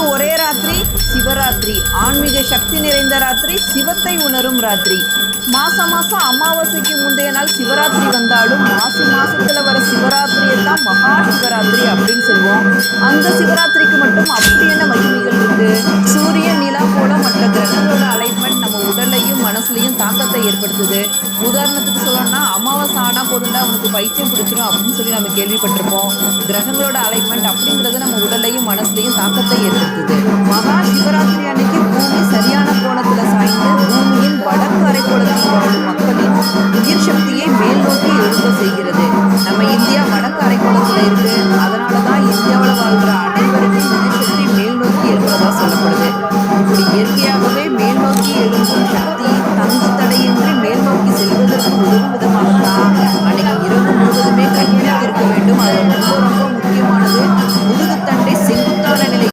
ஒரே ராத்திரி சிவராத்திரி. ஆன்மீக சக்தி நிறைந்த ராத்திரி, சிவத்தை உணரும் ராத்திரி. மாசம் அமாவாசைக்கு முந்தைய நாள் சிவராத்திரி வந்தாலும் மாசி மாசத்துல வர சிவராத்திரியை தான் மகா சிவராத்திரி அப்படின்னு சொல்லுவோம். அந்த சிவராத்திரிக்கு மட்டும் அப்படி என்ன மகிமைகள் இருக்கு? சூரியன் நிலா போல மற்ற கிரகங்களோட அலைன்மெண்ட் நம்ம உடலையும் மனசுலையும் தாக்கத்தை ஏற்படுத்துது. உதாரணத்துக்கு சொல்லணும்னா, அமாவாசை ஆனா போதுண்டா உனக்கு பைத்தியம் பிடிச்சிடும் அப்படின்னு சொல்லி நம்ம கேள்விப்பட்டிருப்போம். கிரகங்களோட அலைன்மெண்ட் அப்படிங்கிறது நம்ம உடலையும் மனசுலையும் தாக்கத்தை ஏற்படுத்துது. மகா சிவராத்திரி அன்னைக்கு பூமி சரியான கோணத்துல சாய்ந்து பூமியின் வடக்கு அரைக்கோளத்தில் வாழும் மக்களின் உயிர் சக்தியை மேல் நோக்கி எழும்ப செய்கிறது. நம்ம இந்தியா வடக்கு